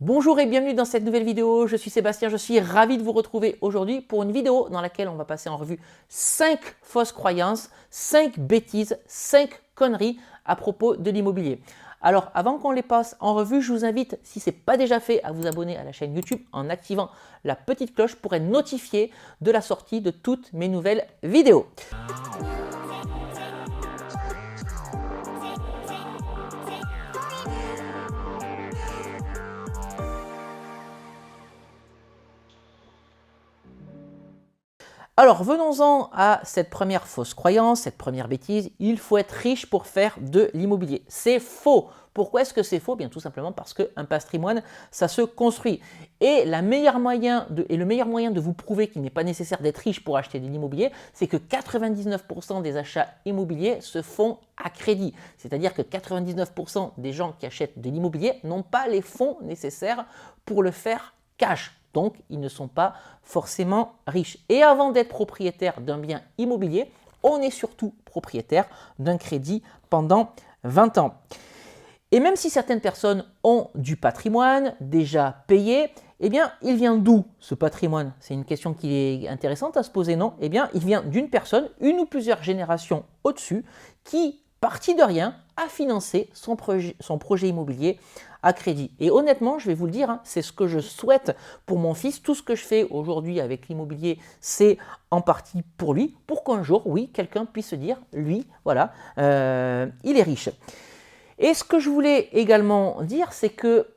Bonjour et bienvenue dans cette nouvelle vidéo, je suis Sébastien, je suis ravi de vous retrouver aujourd'hui pour une vidéo dans laquelle on va passer en revue 5 fausses croyances, 5 bêtises, 5 conneries à propos de l'immobilier. Alors avant qu'on les passe en revue, je vous invite, si ce n'est pas déjà fait, à vous abonner à la chaîne YouTube en activant la petite cloche pour être notifié de la sortie de toutes mes nouvelles vidéos. Alors venons-en à cette première fausse croyance, cette première bêtise, il faut être riche pour faire de l'immobilier. C'est faux. Pourquoi est-ce que c'est faux? Bien tout simplement parce qu'un patrimoine, ça se construit. Et le meilleur moyen de vous prouver qu'il n'est pas nécessaire d'être riche pour acheter de l'immobilier, c'est que 99% des achats immobiliers se font à crédit. C'est-à-dire que 99% des gens qui achètent de l'immobilier n'ont pas les fonds nécessaires pour le faire cash. Donc, ils ne sont pas forcément riches. Et avant d'être propriétaire d'un bien immobilier, on est surtout propriétaire d'un crédit pendant 20 ans. Et même si certaines personnes ont du patrimoine déjà payé, eh bien, il vient d'où ce patrimoine? C'est une question qui est intéressante à se poser, non? Eh bien, il vient d'une personne, une ou plusieurs générations au-dessus, qui, parti de rien, a financé son projet immobilier à crédit. Et honnêtement, je vais vous le dire, c'est ce que je souhaite pour mon fils. Tout ce que je fais aujourd'hui avec l'immobilier, c'est en partie pour lui, pour qu'un jour, oui, quelqu'un puisse se dire, lui, voilà, il est riche. Et ce que je voulais également dire, c'est que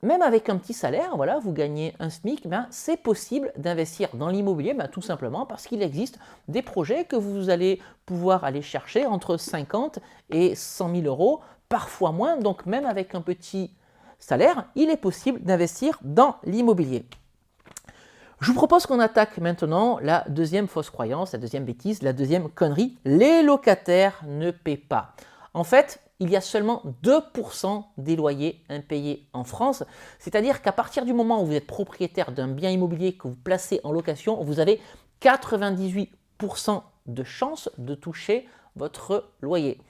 même avec un petit salaire, voilà, vous gagnez un SMIC, ben, c'est possible d'investir dans l'immobilier, ben, tout simplement parce qu'il existe des projets que vous allez pouvoir aller chercher entre 50 et 100 000 euros, parfois moins. Donc même avec un petit salaire, il est possible d'investir dans l'immobilier. Je vous propose qu'on attaque maintenant la deuxième fausse croyance, la deuxième bêtise, la deuxième connerie. Les locataires ne paient pas. En fait, il y a seulement 2% des loyers impayés en France. C'est-à-dire qu'à partir du moment où vous êtes propriétaire d'un bien immobilier que vous placez en location, vous avez 98% de chances de toucher votre loyer.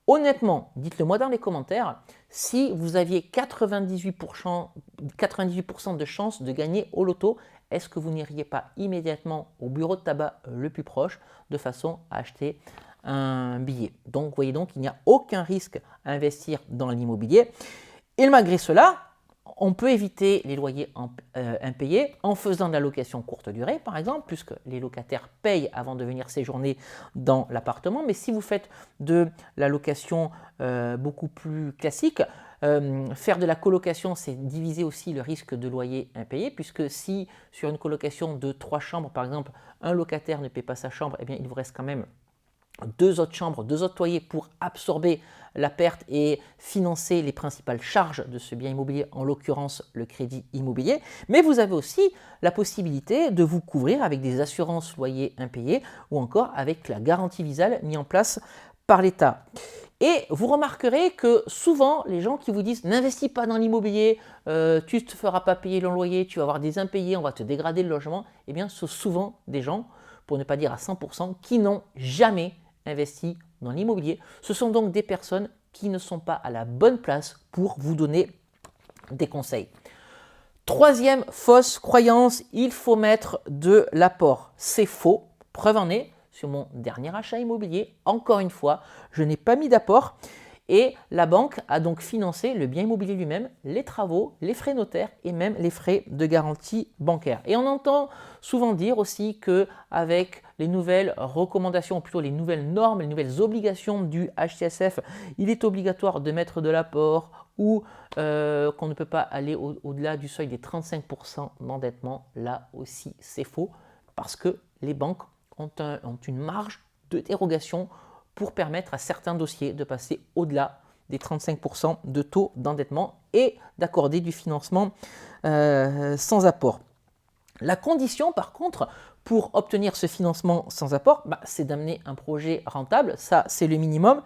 Honnêtement, dites-le moi dans les commentaires, si vous aviez 98% de chances de gagner au loto, est-ce que vous n'iriez pas immédiatement au bureau de tabac le plus proche de façon à acheter un billet? Donc, vous voyez donc, il n'y a aucun risque à investir dans l'immobilier. Et malgré cela, on peut éviter les loyers impayés en faisant de la location courte durée, par exemple, puisque les locataires payent avant de venir séjourner dans l'appartement. Mais si vous faites de la location beaucoup plus classique, faire de la colocation, c'est diviser aussi le risque de loyer impayé, puisque si sur une colocation de 3 chambres, par exemple, un locataire ne paie pas sa chambre, eh bien, il vous reste quand même 2 autres chambres, 2 autres loyers pour absorber la perte et financer les principales charges de ce bien immobilier, en l'occurrence le crédit immobilier. Mais vous avez aussi la possibilité de vous couvrir avec des assurances loyers impayés ou encore avec la garantie Visale mise en place par l'État. Et vous remarquerez que souvent, les gens qui vous disent « n'investis pas dans l'immobilier, tu ne te feras pas payer le loyer, tu vas avoir des impayés, on va te dégrader le logement », eh bien, ce sont souvent des gens, pour ne pas dire à 100%, qui n'ont jamais investi dans l'immobilier. Ce sont donc des personnes qui ne sont pas à la bonne place pour vous donner des conseils. Troisième fausse croyance, il faut mettre de l'apport. C'est faux. Preuve en est, sur mon dernier achat immobilier, encore une fois, je n'ai pas mis d'apport et la banque a donc financé le bien immobilier lui-même, les travaux, les frais notaires et même les frais de garantie bancaire. Et on entend souvent dire aussi qu'avec les nouvelles recommandations, ou plutôt les nouvelles normes, les nouvelles obligations du HCSF, il est obligatoire de mettre de l'apport ou qu'on ne peut pas aller au-delà du seuil des 35% d'endettement. Là aussi, c'est faux parce que les banques ont une marge de dérogation pour permettre à certains dossiers de passer au-delà des 35% de taux d'endettement et d'accorder du financement sans apport. La condition, par contre, pour obtenir ce financement sans apport, c'est d'amener un projet rentable, ça c'est le minimum.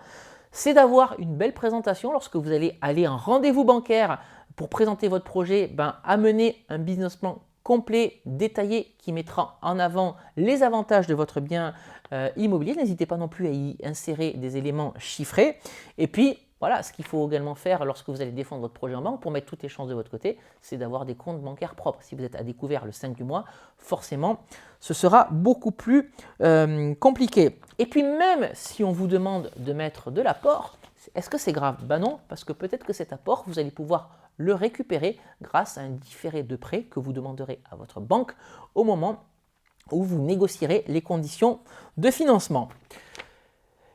C'est d'avoir une belle présentation lorsque vous allez aller à un rendez-vous bancaire pour présenter votre projet, amener un business plan complet, détaillé, qui mettra en avant les avantages de votre bien immobilier. N'hésitez pas non plus à y insérer des éléments chiffrés. Et puis, voilà, ce qu'il faut également faire lorsque vous allez défendre votre projet en banque pour mettre toutes les chances de votre côté, c'est d'avoir des comptes bancaires propres. Si vous êtes à découvert le 5 du mois, forcément, ce sera beaucoup plus compliqué. Et puis même si on vous demande de mettre de l'apport, est-ce que c'est grave? Ben non, parce que peut-être que cet apport, vous allez pouvoir le récupérer grâce à un différé de prêt que vous demanderez à votre banque au moment où vous négocierez les conditions de financement.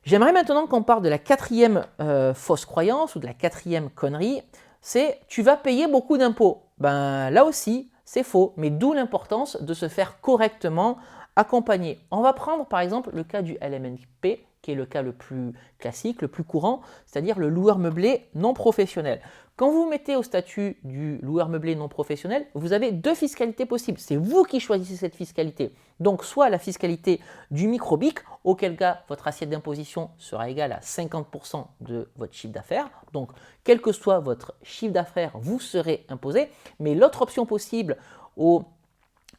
J'aimerais maintenant qu'on parle de la quatrième fausse croyance ou de la quatrième connerie, c'est « tu vas payer beaucoup d'impôts ». Ben là aussi, c'est faux, mais d'où l'importance de se faire correctement accompagner. On va prendre par exemple le cas du LMNP, qui est le cas le plus classique, le plus courant, c'est-à-dire le loueur meublé non professionnel. Quand vous mettez au statut du loueur meublé non professionnel, vous avez deux fiscalités possibles. C'est vous qui choisissez cette fiscalité. Donc soit la fiscalité du micro-BIC, auquel cas votre assiette d'imposition sera égale à 50% de votre chiffre d'affaires. Donc quel que soit votre chiffre d'affaires, vous serez imposé. Mais l'autre option possible au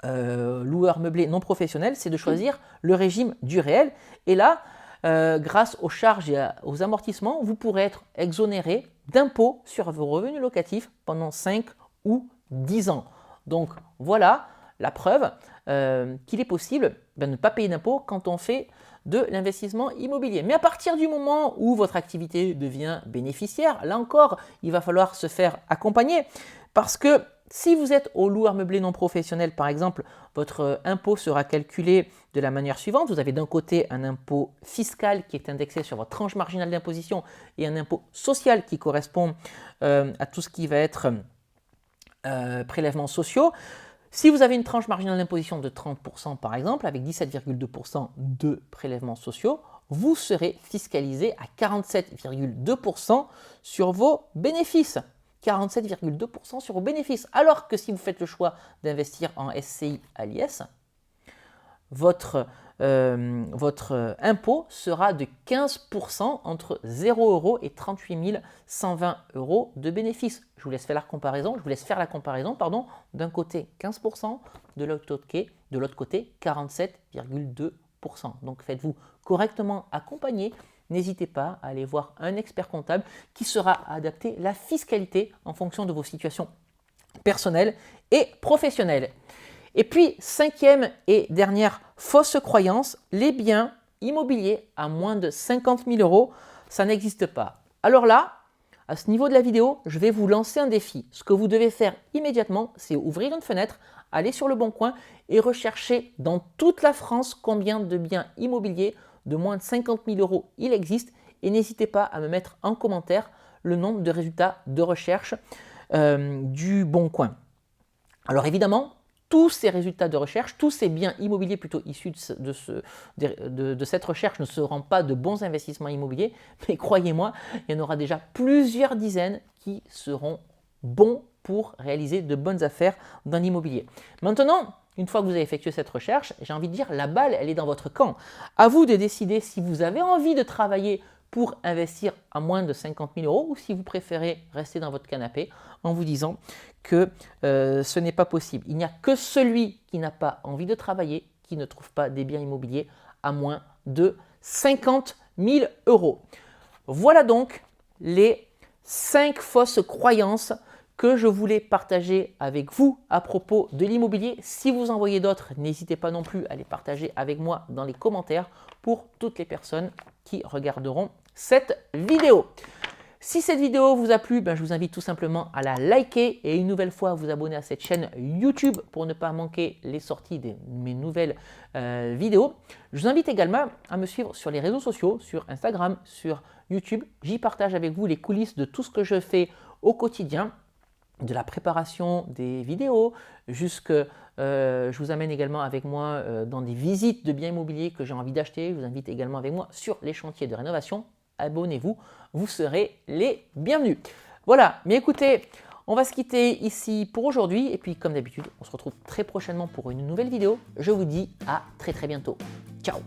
loueur meublé non professionnel, c'est de choisir le régime du réel. Et là, grâce aux charges et aux amortissements, vous pourrez être exonéré d'impôts sur vos revenus locatifs pendant 5 ou 10 ans. Donc voilà la preuve qu'il est possible de ne pas payer d'impôts quand on fait de l'investissement immobilier. Mais à partir du moment où votre activité devient bénéficiaire, là encore, il va falloir se faire accompagner parce que si vous êtes au loueur meublé non professionnel, par exemple, votre impôt sera calculé de la manière suivante. Vous avez d'un côté un impôt fiscal qui est indexé sur votre tranche marginale d'imposition et un impôt social qui correspond à tout ce qui va être prélèvements sociaux. Si vous avez une tranche marginale d'imposition de 30% par exemple, avec 17,2% de prélèvements sociaux, vous serez fiscalisé à 47,2% sur vos bénéfices. 47,2% sur vos bénéfices. Alors que si vous faites le choix d'investir en SCI à l'IS, votre impôt sera de 15% entre 0 € et 38 120 € de bénéfices. Je vous laisse faire la comparaison, d'un côté 15%, de l'autre côté 47,2%. Donc faites-vous correctement accompagner. N'hésitez pas à aller voir un expert comptable qui sera adapté la fiscalité en fonction de vos situations personnelles et professionnelles. Et puis, cinquième et dernière fausse croyance, les biens immobiliers à moins de 50 000 €, ça n'existe pas. Alors là, à ce niveau de la vidéo, je vais vous lancer un défi. Ce que vous devez faire immédiatement, c'est ouvrir une fenêtre, aller sur Le Bon Coin et rechercher dans toute la France combien de biens immobiliers de moins de 50 000 € il existe. Et n'hésitez pas à me mettre en commentaire le nombre de résultats de recherche du Bon Coin. Alors évidemment, tous ces résultats de recherche, tous ces biens immobiliers plutôt issus de cette recherche ne seront pas de bons investissements immobiliers, mais croyez-moi, il y en aura déjà plusieurs dizaines qui seront bons pour réaliser de bonnes affaires dans l'immobilier. Maintenant, une fois que vous avez effectué cette recherche, j'ai envie de dire, la balle, elle est dans votre camp. À vous de décider si vous avez envie de travailler pour investir à moins de 50 000 € ou si vous préférez rester dans votre canapé en vous disant que ce n'est pas possible. Il n'y a que celui qui n'a pas envie de travailler qui ne trouve pas des biens immobiliers à moins de 50 000 €. Voilà donc les 5 fausses croyances que je voulais partager avec vous à propos de l'immobilier. Si vous en voyez d'autres, n'hésitez pas non plus à les partager avec moi dans les commentaires pour toutes les personnes qui regarderont cette vidéo. Si cette vidéo vous a plu, je vous invite tout simplement à la liker et une nouvelle fois à vous abonner à cette chaîne YouTube pour ne pas manquer les sorties de mes nouvelles vidéos. Je vous invite également à me suivre sur les réseaux sociaux, sur Instagram, sur YouTube. J'y partage avec vous les coulisses de tout ce que je fais au quotidien, de la préparation des vidéos, je vous amène également avec moi dans des visites de biens immobiliers que j'ai envie d'acheter. Je vous invite également avec moi sur les chantiers de rénovation. Abonnez-vous, vous serez les bienvenus. Voilà, mais écoutez, on va se quitter ici pour aujourd'hui. Et puis comme d'habitude, on se retrouve très prochainement pour une nouvelle vidéo. Je vous dis à très bientôt. Ciao!